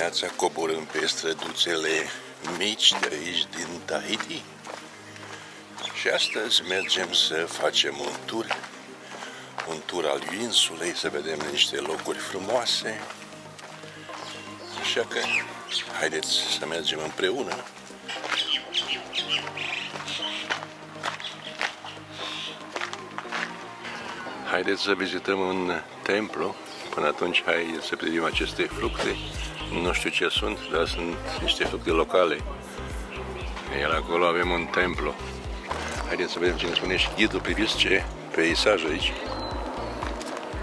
dimineața coborâm pe străduțele mici de aici din Tahiti și astăzi mergem să facem un tur al insulei, să vedem niște locuri frumoase. Așa că haideți să mergem împreună. Haideți să vizităm un templu. Până atunci, hai să privim aceste fructe. Nu știu ce sunt, dar sunt niște fructe locale. Iar acolo avem un templu. Haideți să vedem ce ne spune și ghidul. Priviți ce peisaj aici.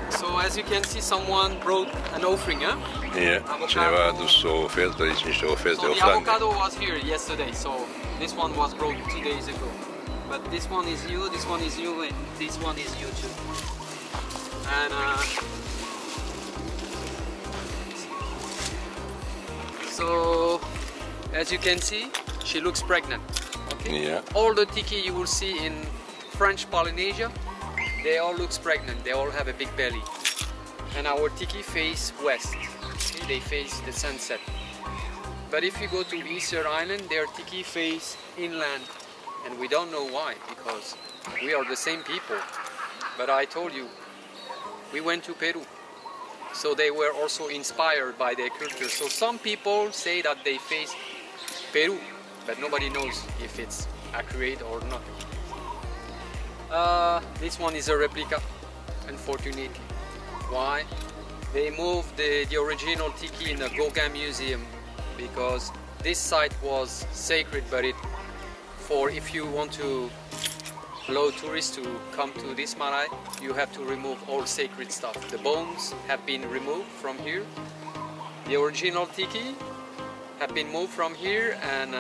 So as you can see, someone brought an offering, huh? Yeah. Cineva a adus o ofertă aici, niște oferte, so ofrande. the avocado was here yesterday, so this one was brought 2 days ago. But this one is new, this one is new, and this one is new too. And so as you can see, she looks pregnant. Okay? Yeah. All the tiki you will see in French Polynesia, they all look pregnant. They all have a big belly. And our tiki face west. Okay? They face the sunset. But if you go to Easter Island, their tiki face inland. And we don't know why, because we are the same people. But I told you, we went to Peru. So they were also inspired by their culture. So some people say that they face Peru, but nobody knows if it's accurate or not. This one is a replica, unfortunately. Why? They moved the original tiki in the Gauguin Museum because this site was sacred, but if you want to allow tourists to come to this marae, you have to remove all sacred stuff. The bones have been removed from here. The original tiki have been moved from here, and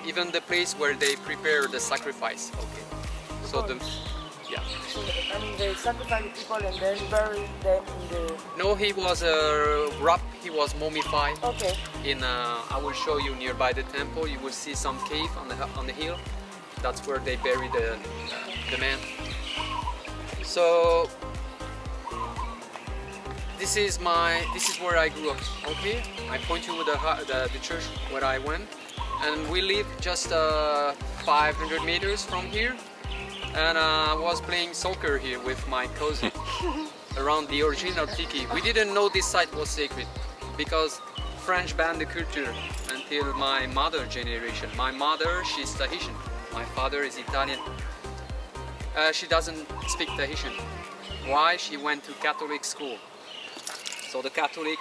even the place where they prepare the sacrifice. Okay. So yeah. And they sacrifice people and then bury them in the... No, he was wrapped. He was mummified. Okay. I will show you nearby the temple. You will see some cave on the hill. That's where they bury the man. So this is where I grew up. Okay, I point you with the church where I went, and we live just 500 meters from here. And I was playing soccer here with my cousin around the original tiki. We didn't know this site was sacred because French banned the culture until my mother generation. My mother, she's Tahitian. My father is Italian. She doesn't speak Tahitian. Why? She went to Catholic school. So the Catholic,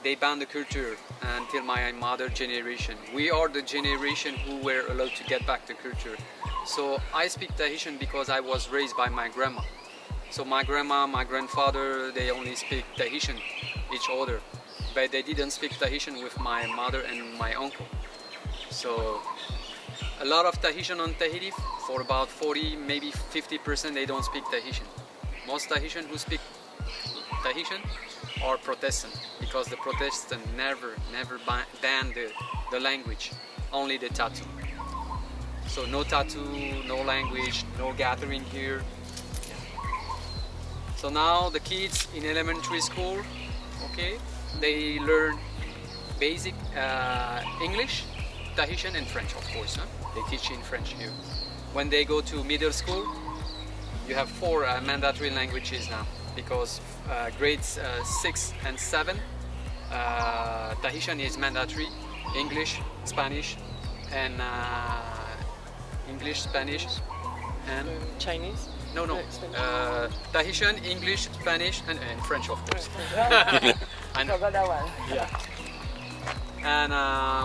they banned the culture until my mother generation. We are the generation who were allowed to get back the culture. So I speak Tahitian because I was raised by my grandma. So my grandma, my grandfather, they only speak Tahitian each other. But they didn't speak Tahitian with my mother and my uncle. So a lot of Tahitian on Tahiti, for about 40, maybe 50%, they don't speak Tahitian. Most Tahitian who speak Tahitian are Protestant, because the Protestant never banned the language, only the tattoo. So no tattoo, no language, no gathering here. So now the kids in elementary school, okay, they learn basic English, Tahitian and French, of course. Huh? They teach in French here. When they go to middle school, you have 4 mandatory languages now, because grades 6 and 7, Tahitian is mandatory, English, Spanish, and English, Spanish, and Chinese? No. Tahitian, English, Spanish, and French, of course. I forgot that one. Yeah. And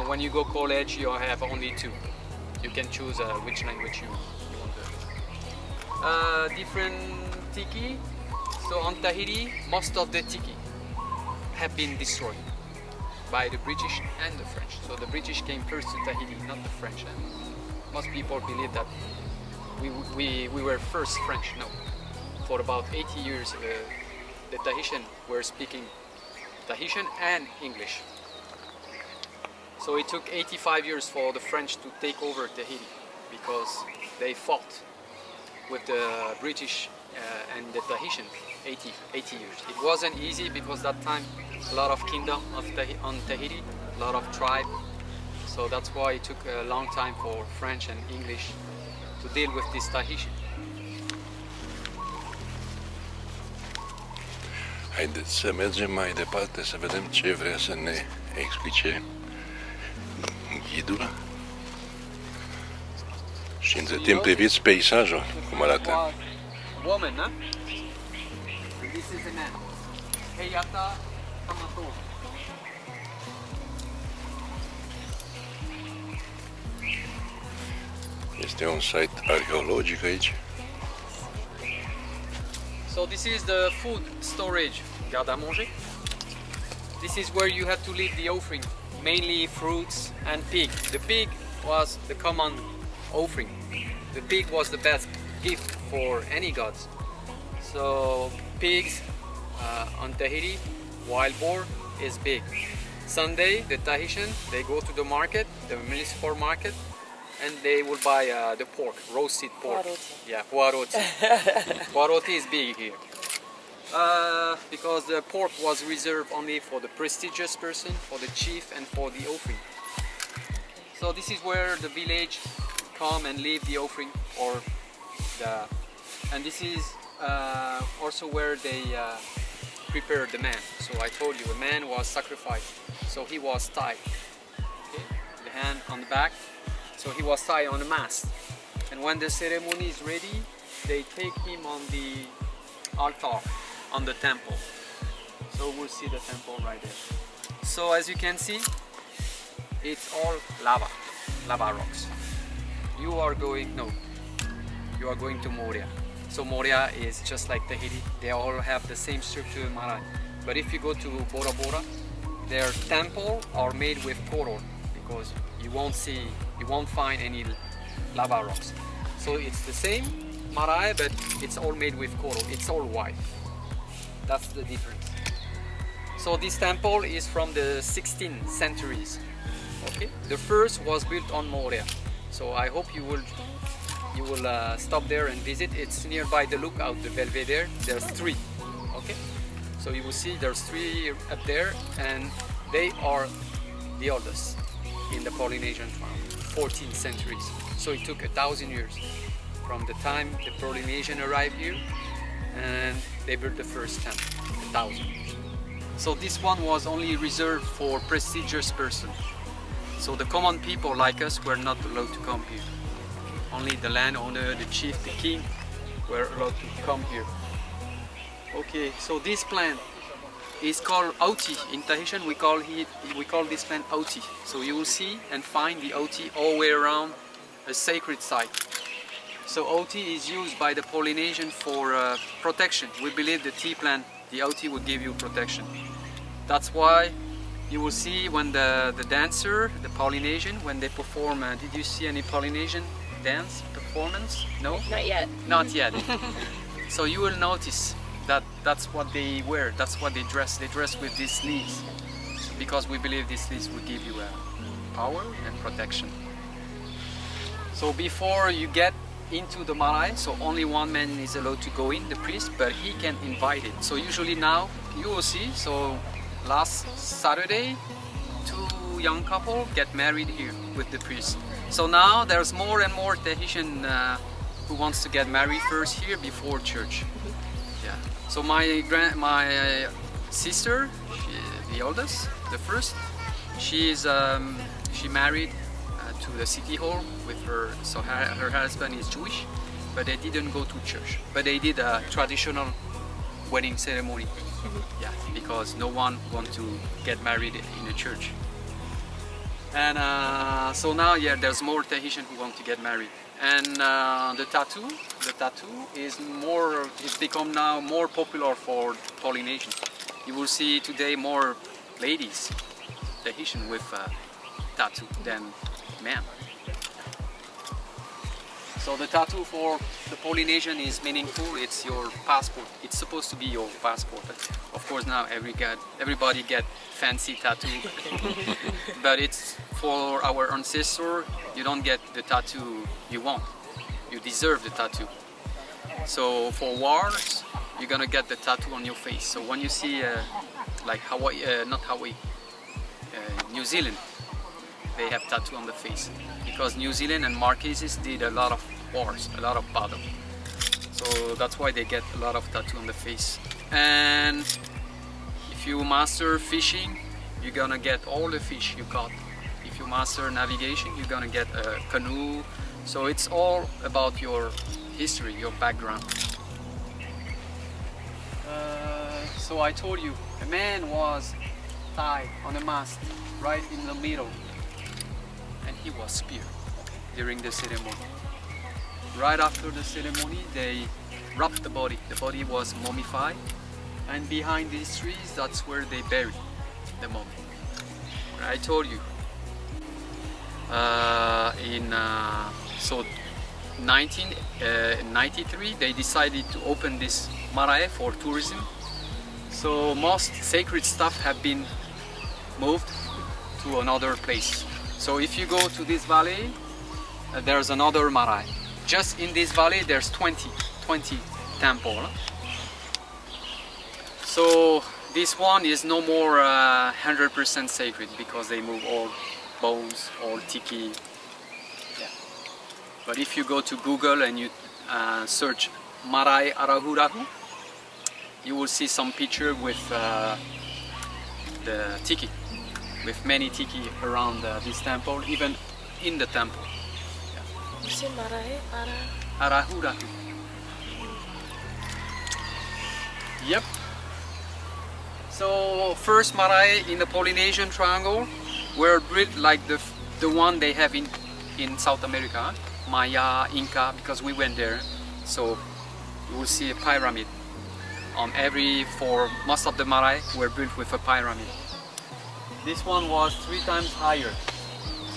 when you go college, you have only 2. You can choose which language you want to. Different tiki. So on Tahiti, most of the tiki have been destroyed by the British and the French. So the British came first to Tahiti, not the French. And most people believe that we were first French. No. For about 80 years, the Tahitian were speaking Tahitian and English. So it took 85 years for the French to take over Tahiti because they fought with the British and the Tahitian 80 years. It wasn't easy because that time a lot of kingdom on Tahiti, a lot of tribe. So that's why it took a long time for French and English to deal with this Tahitian. Haideți să mergem mai departe să vedem ce vrea să ne explice ghidul. Și între timp priviți peisajul, cum arată. Woman, huh? And this is a man. Heyata Hamato. Este un site arheologic aici. So this is the food storage, garde à manger. This is where you have to leave the offering, mainly fruits and pig. The pig was the common offering. The pig was the best gift for any gods. So pigs on Tahiti, wild boar is big. Sunday, the Tahitian, they go to the market, the municipal market, and they will buy the pork, roasted pork. Poaroti. Yeah, poaroti. Poaroti is big here. Because the pork was reserved only for the prestigious person, for the chief, and for the offering. So this is where the village come and leave the offering, and this is also where they prepared the man. So I told you, a man was sacrificed, so he was tied. Okay? The hand on the back. So he was tied on a mast, and when the ceremony is ready, they take him on the altar, on the temple. So we'll see the temple right there. So as you can see, it's all lava rocks. You are going to Moria. So Moria is just like Tahiti. They all have the same structure in Marae. But if you go to Bora Bora, their temple are made with coral, because you won't find any lava rocks. So it's the same Marae, but it's all made with coral. It's all white. That's the difference. So this temple is from the 16th centuries. Okay, the first was built on Moria. So I hope you will stop there and visit. It's nearby the lookout, the Belvedere. There's 3. Okay, so you will see there's 3 up there, and they are the oldest in the Polynesian farm, 14th centuries. So it took 1,000 years from the time the Polynesian arrived here, and they built the first temple. 1,000 years. So this one was only reserved for prestigious persons. So the common people like us were not allowed to come here. Only the landowner, the chief, the king were allowed to come here. Okay, so this plant is called auti. In Tahitian we call this plant auti. So you will see and find the auti all the way around a sacred site. So auti is used by the Polynesian for protection. We believe the tea plant, the auti, will give you protection. That's why you will see when the dancer, the Polynesian, when they perform, did you see any Polynesian dance performance? No? Not yet. Not yet. So you will notice that that's what they wear, that's what they dress. They dress with these leaves, because we believe these leaves will give you power and protection. So before you get into the marae, so only one man is allowed to go in, the priest, but he can invite it. So usually now you will see, so last Saturday 2 young couple get married here with the priest. So now there's more and more Tahitian who wants to get married first here before church. Yeah. So my sister, the oldest, the first, she married to the city hall with her. So her husband is Jewish, but they didn't go to church. But they did a traditional wedding ceremony. Yeah, because no one wants to get married in a church. And so now, yeah, there's more Tahitian who want to get married. And the tattoo is more, it's become now more popular for Polynesians. You will see today more ladies, Tahitian, with tattoo than men. So the tattoo for the Polynesian is meaningful. It's your passport. It's supposed to be your passport. But of course now everybody get fancy tattoo. But it's for our ancestor. You don't get the tattoo you want. You deserve the tattoo. So for wars, you're gonna get the tattoo on your face. So when you see like Hawaii, not Hawaii, New Zealand, they have tattoo on the face because New Zealand and Marquesas did a lot of wars, a lot of battle. So that's why they get a lot of tattoo on the face. And if you master fishing, you're gonna get all the fish you caught. If you master navigation, you're gonna get a canoe. So it's all about your history, your background. So I told you, a man was tied on a mast right in the middle, and he was speared during the ceremony. Right after the ceremony, they wrapped the body. The body was mummified, and behind these trees, that's where they buried the mummy. I told you. So 1993, they decided to open this marae for tourism. So most sacred stuff have been moved to another place. So if you go to this valley, there's another marae. Just in this valley, there's 20 temples. So this one is no more 100% sacred because they move all bones, all tiki. Yeah. But if you go to Google and you search Marae Arahurahu, you will see some picture with the tiki, with many tiki around this temple, even in the temple. You say Marae Arahurahu. Yep. So first marae in the Polynesian Triangle were built like the one they have in South America, Maya, Inca, because we went there. So you will see a pyramid on for most of the marae were built with a pyramid. This one was 3 times higher.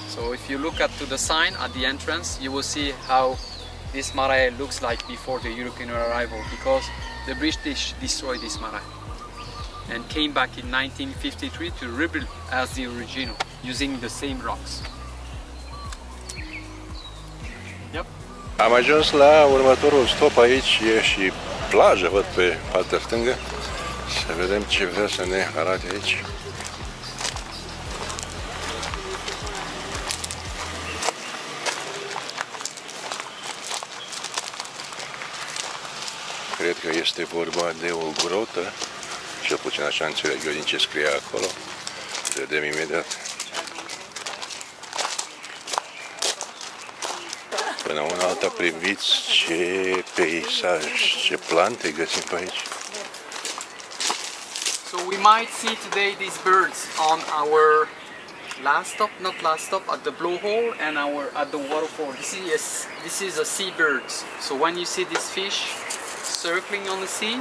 So if you look to the sign at the entrance, you will see how this marae looks like before the European arrival, because the British destroyed this marae and came back in 1953 to rebuild as the original, using the same rocks. Yep. Am ajuns la următorul stop, aici e și plajă, văd pe partea stângă. Să vedem ce vrea să ne arate aici. Cred că este vorba de o grotă, cel puțin așa înțeleg eu din ce scrie acolo. Vedem imediat. Până una alta priviți ce peisaj, ce plante găsim pe aici. So we might see today these birds on our last stop, not last stop, at the blowhole and at the waterfall. This is a seabird. So when you see this fish circling on the sea,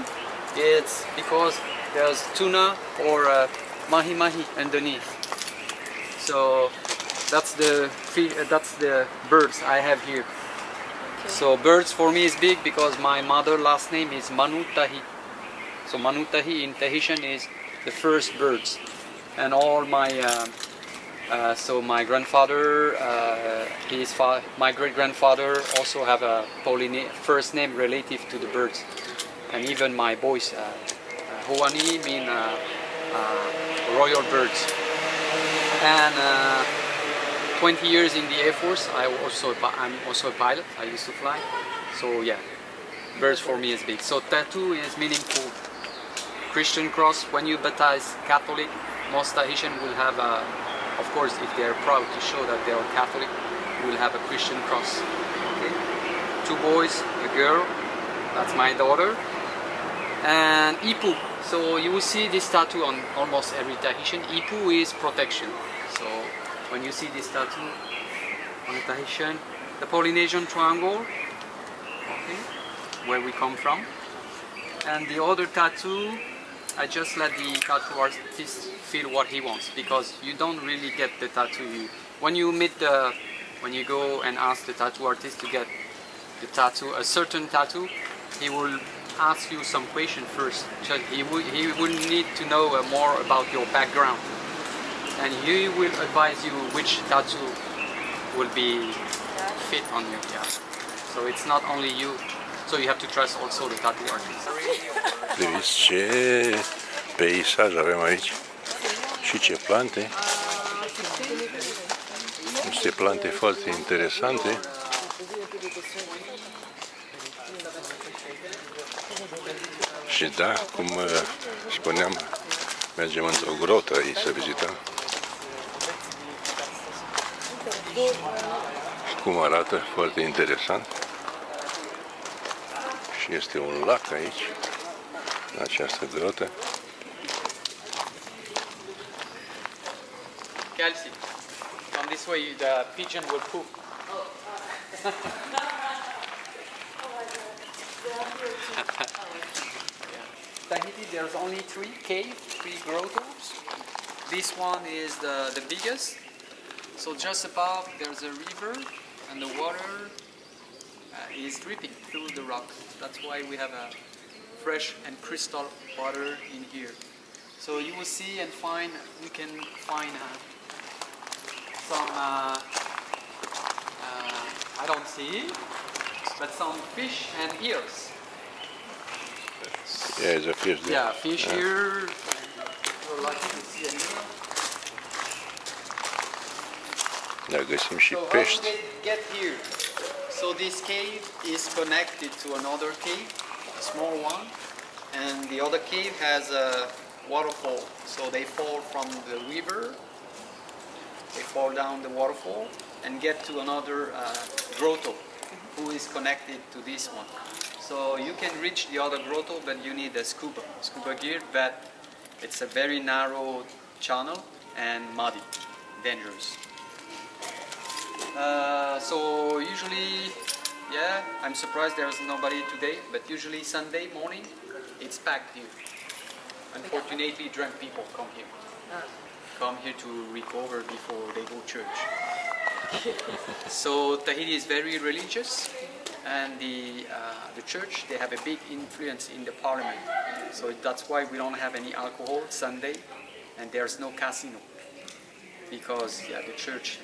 it's because there's tuna or mahi-mahi underneath. So that's the birds I have here. Okay. So birds for me is big because my mother's last name is Manutahi. So Manutahi in Tahitian is the first birds, and all my so my grandfather, my great-grandfather also have a first name relative to the birds, and even my boys, Hoani mean royal birds. And 20 years in the Air Force, I'm also a pilot. I used to fly. So yeah, birds for me is big. So tattoo is meaningful. Christian cross, when you baptize Catholic, most Tahitian will have a, of course, if they are proud to show that they are Catholic, will have a Christian cross. Okay? 2 boys, a girl, that's my daughter, and Ipu. So you will see this tattoo on almost every Tahitian. Ipu is protection. So when you see this tattoo on the Tahitian, the Polynesian Triangle, okay, where we come from, and the other tattoo, I just let the tattoo artist feel what he wants, because you don't really get the tattoo. When you go and ask the tattoo artist to get the tattoo, a certain tattoo, he will ask you some question first. He will need to know more about your background, and he will advise you which tattoo will be fit on you. Yeah. So it's not only you So you have to trust also the patriarchy. Priviți ce peisaj avem aici și ce plante. Niște plante foarte interesante. Și da, cum spuneam, mergem într-o grotă aici să vizităm. Și cum arată, foarte interesant. Și este un lac aici, în această grotă. Kelsey, from this way the pigeon will poop. Tahiti, there's only three grottos. This one is the biggest. So just above there's a river and the water is dripping through the rock. That's why we have a fresh and crystal water in here. So you will see and find, you can find some, I don't see, but some fish and eels. Yeah, there's a fish there. Yeah, fish here. You're lucky to see an eel. Da, găsim și So how pești. did they get here? So this cave is connected to another cave, a small one, and the other cave has a waterfall. So they fall from the river, they fall down the waterfall and get to another grotto who is connected to this one. So you can reach the other grotto, but you need a scuba gear, but it's a very narrow channel and muddy, dangerous. So usually, yeah, I'm surprised there's nobody today, but usually Sunday morning, it's packed here. Unfortunately, drunk people come here to recover before they go church. So Tahiti is very religious, and the church, they have a big influence in the parliament. So that's why we don't have any alcohol Sunday, and there's no casino, because the church,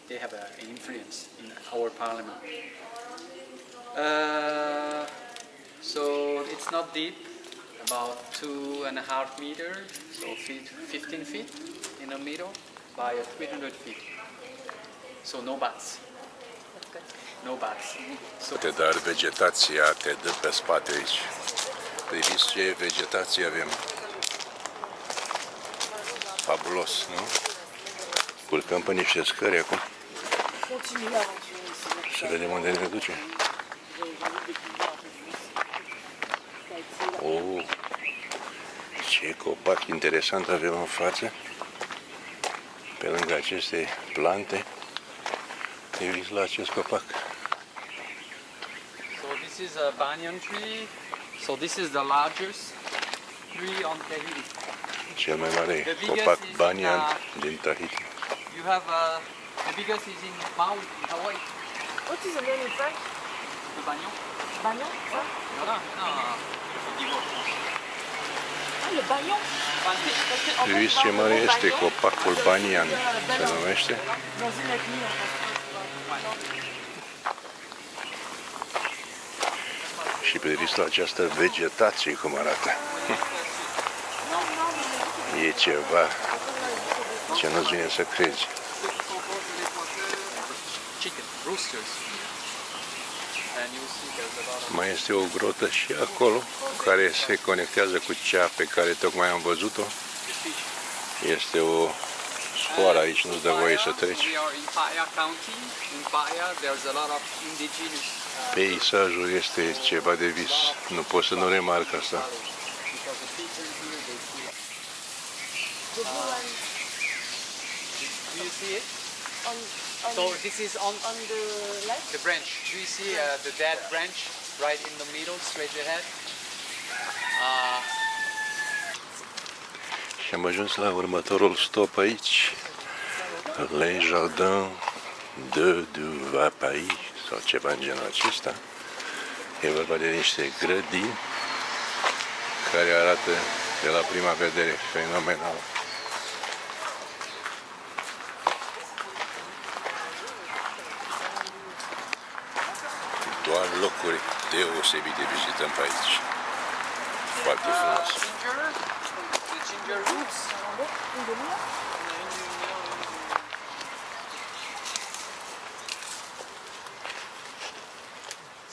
they have an influence in our parliament. So it's not deep, about 2.5 meters, so 15 feet in the middle by 300 feet. So no bats. No bats. So Dar vegetația te dă pe spate aici. Priviți ce vegetație avem. Fabulos, nu? Urcăm pe niște scări acum. Să vedem unde ne duce. Oh, ce copac interesant avem în față. Pe lângă aceste plante. Priviți la acest copac. So this is a banyan tree. So this is the largest tree on Tahiti. Cel mai mare copac banyan din Tahiti. You have the biggest is in Maui, in Hawaii. What is the name in French? The banyan. Bagnon, ça? Voilà. Ah, le bagnon. Priviți ce mare este copacul banyan, se numește. Dans une ethnie, en fait. Și priviți la această vegetație cum arată. E ceva ce nu-ți vine să crezi. Chicken, roosters. And you see there's a lot of Mai este o grotă și acolo care se conectează cu cea pe care tocmai am văzut-o. Este o scoară aici, nu-ți dă voie să treci. We are in Paia County. In Paia there's a lot of indigenous Peisajul este ceva de vis. Nu pot să nu remarc asta. because the people here they feel. Do you see it? So this is on the left? the branch. Do you see the dead branch right in the middle, straight ahead? Și am ajuns la următorul stop aici. Le Jardin de Vapai sau ceva în genul acesta. E vorba de niște grădini care arată de la prima vedere fenomenal. câteva locuri deosebite vizităm pe aici. Foarte frumos. Ginger roots.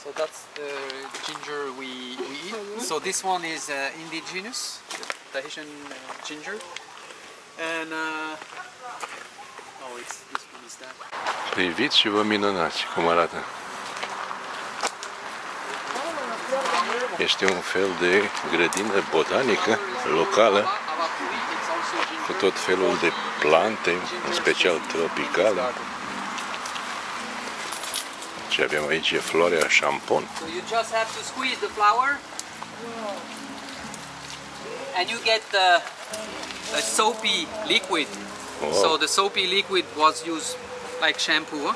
So that's the ginger we eat. So this one is indigenous, Tahitian ginger, and oh, this one is that. Priviți și vă minunați cum arată. Este un fel de grădină botanică locală cu tot felul de plante, în special tropicale. Ce avem aici e floarea șampon. So you just have to squeeze the flower, and you get a soapy liquid. Wow. So the soapy liquid was used like shampoo.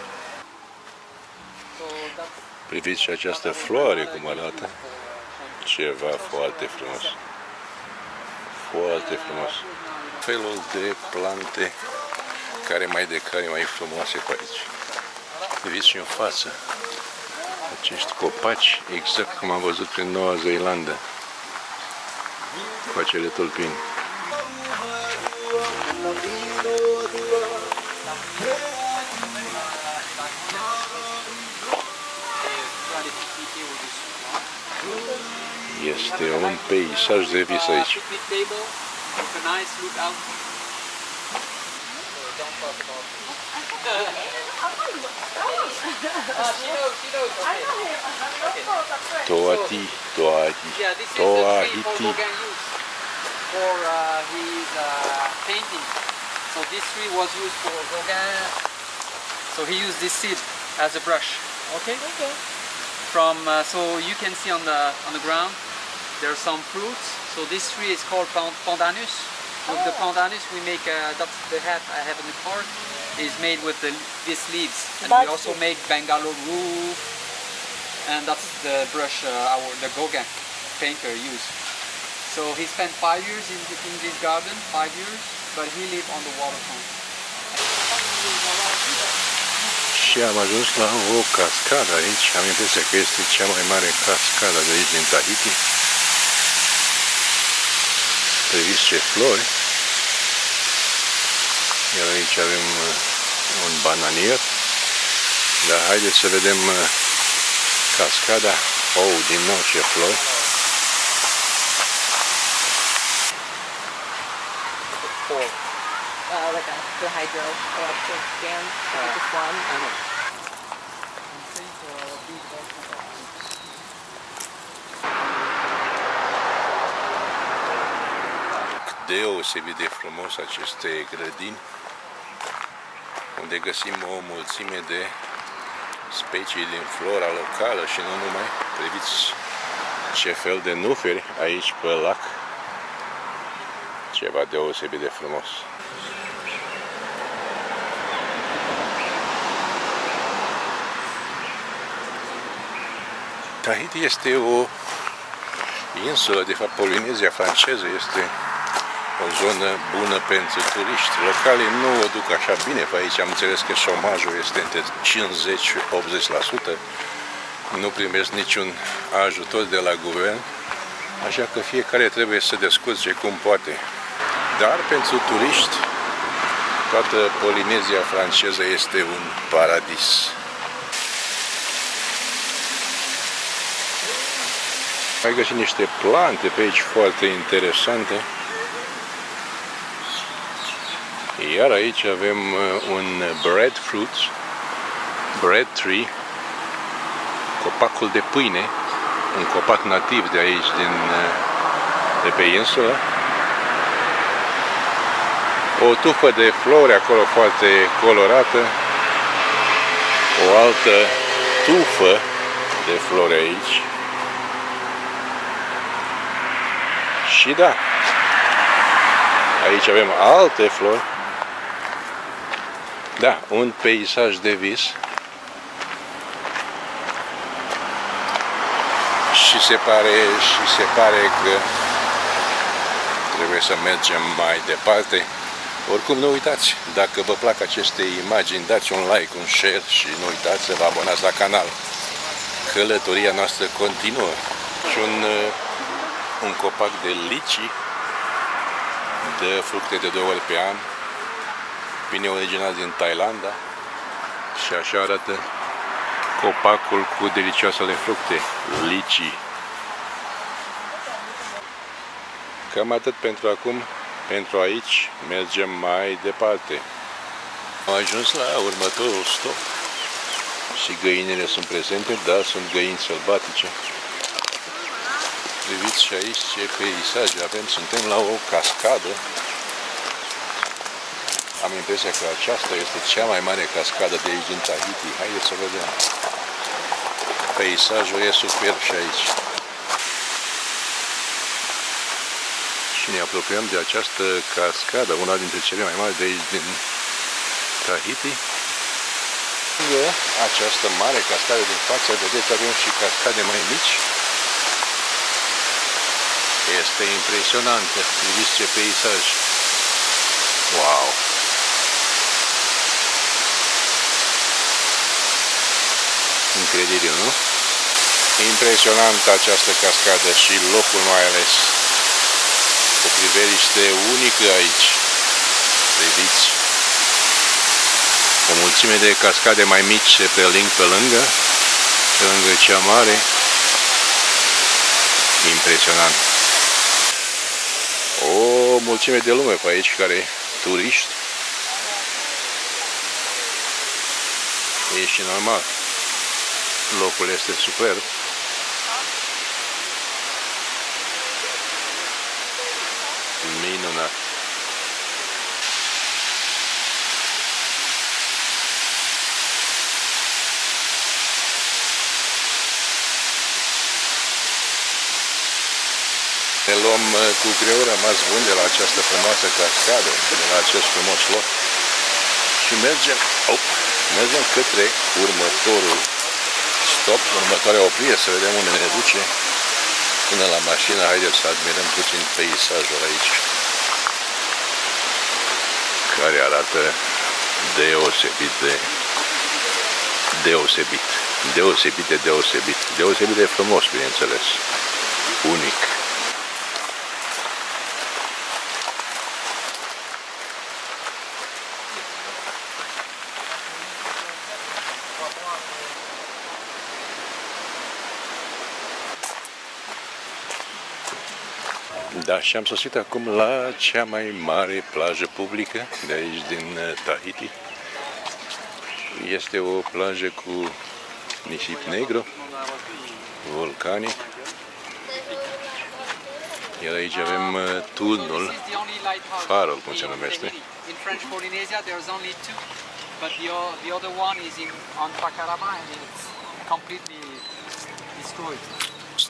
So that's Priviți și această floare cum arată. Ceva foarte frumos. Foarte frumos. Felul de plante care mai frumoase pe aici. Priviți și în față. Acești copaci, exact cum am văzut prin Noua Zeelandă. Cu acele tulpini. Este un peisaj de vis aici. Tahiti. Yeah, this is the tree for Gauguin used for his painting. So this tree was used for Gauguin. So he used this seed as a brush. Okay. Okay. From so you can see on the ground there are some fruits. So this tree is called pandanus. With the pandanus we make that's the hat I have in the car is made with these leaves, and we also make bungalow roof, and that's the brush the Gauguin painter used. So he spent 5 years in this garden, 5 years, but he lived on the waterfront. Și am ajuns la o cascadă aici. Am impresia că este cea mai mare cascadă de aici din Tahiti. Priviți ce flori. Iar aici avem un bananier. Dar haideți să vedem cascada. Oh, din nou ce flori. Like the hydroelectric dam, just one. Deosebit de frumos aceste grădini, unde găsim o mulțime de specii din flora locală și nu numai. Priviți ce fel de nuferi aici pe lac. Ceva deosebit de frumos. Tahiti este o insulă, de fapt Polinezia Franceză este o zonă bună pentru turiști. Localii nu o duc așa bine pe aici, am înțeles că șomajul este între 50 și 80%. Nu primesc niciun ajutor de la guvern, așa că fiecare trebuie să descurce cum poate. Dar pentru turiști, toată Polinezia Franceză este un paradis. Ai găsit niște plante pe aici foarte interesante. Iar aici avem un bread tree, copacul de pâine, un copac nativ de aici, de pe insulă. O tufă de flori acolo foarte colorată, o altă tufă de flori aici. Și da, aici avem alte flori. Da, un peisaj de vis. Și se pare că trebuie să mergem mai departe. Oricum nu uitați, dacă vă plac aceste imagini, dați un like, un share și nu uitați să vă abonați la canal. călătoria noastră continuă. Și un copac de lici dă fructe de 2 ori pe an, vine original din Thailanda și așa arată copacul cu delicioasele fructe, lici. Cam atât pentru acum, pentru aici, mergem mai departe. Am ajuns la următorul stop și găinile sunt prezente, dar sunt găini sălbatice. Priviți și aici ce peisaje avem, suntem la o cascadă. Am impresia că aceasta este cea mai mare cascadă de aici din Tahiti. Haideți să vedem. Peisajul e superb și aici. Și ne apropiem de această cascadă, una dintre cele mai mari de aici din Tahiti. Lângă această mare cascadă din față, vedeți, avem și cascade mai mici. Este impresionantă. Priviți ce peisaj. Wow! Incredibil, nu? Impresionantă această cascadă și locul mai ales. O priveliște unică aici. Priviți. O mulțime de cascade mai mici se preling pe lângă cea mare. Impresionant. O mulțime de lume pe aici, care turiști. E și normal. Locul este superb. Minunat. Ne luăm cu greu rămas bun de la această frumoasă cascadă, de la acest frumos loc și mergem către următorul stop, următoarea oprire, să vedem unde ne duce până la mașină. Haideți să admirăm puțin peisajul aici, care arată deosebit de frumos, bineînțeles, unic. Da, și am sosit acum la cea mai mare plajă publică de aici din Tahiti. Este o plajă cu nisip negru, vulcanic. Iar aici avem turnul, farul, cum se numește. In French Polinezia there's only 2, but the other one is on Tacaraba and it's completely destroyed.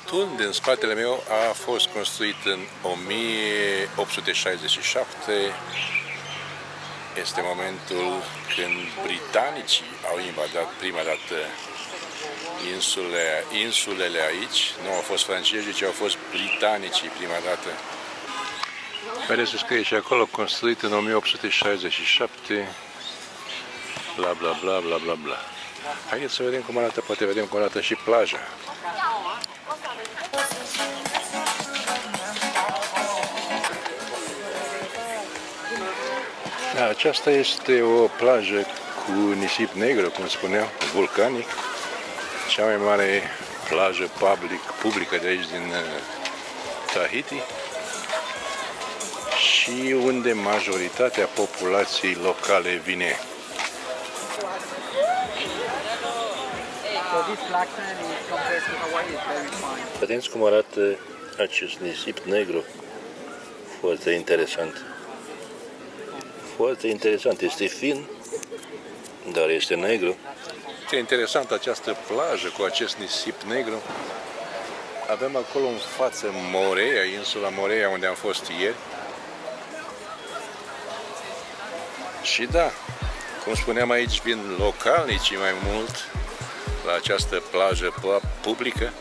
Turnul din spatele meu a fost construit în 1867. Este momentul când britanicii au invadat prima dată insulele aici. Nu au fost francezii, ci au fost britanicii prima dată. Vedeți, se scrie și acolo, construit în 1867, bla bla bla bla bla bla. Haideți să vedem cum arată, poate vedem cum arată și plaja. Da, aceasta este o plajă cu nisip negru, cum spuneam, vulcanic, cea mai mare plajă publică de aici din Tahiti și unde majoritatea populației locale vine. Vedeți cum arată acest nisip negru? Foarte interesant. Foarte interesant. Este fin, dar este negru. Este interesant această plajă cu acest nisip negru. Avem acolo în față Morea, insula Morea, unde am fost ieri. Și da, cum spuneam, aici vin localnicii mai mult la această plajă publică.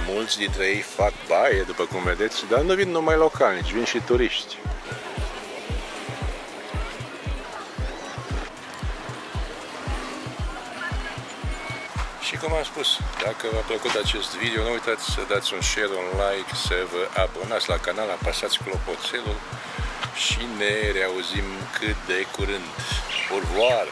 Mulți dintre ei fac baie, după cum vedeți, dar nu vin numai localnici, vin și turiști. cum am spus, dacă v-a plăcut acest video, nu uitați să dați un share, un like, să vă abonați la canal, apăsați clopoțelul și ne reauzim cât de curând. Au revoir!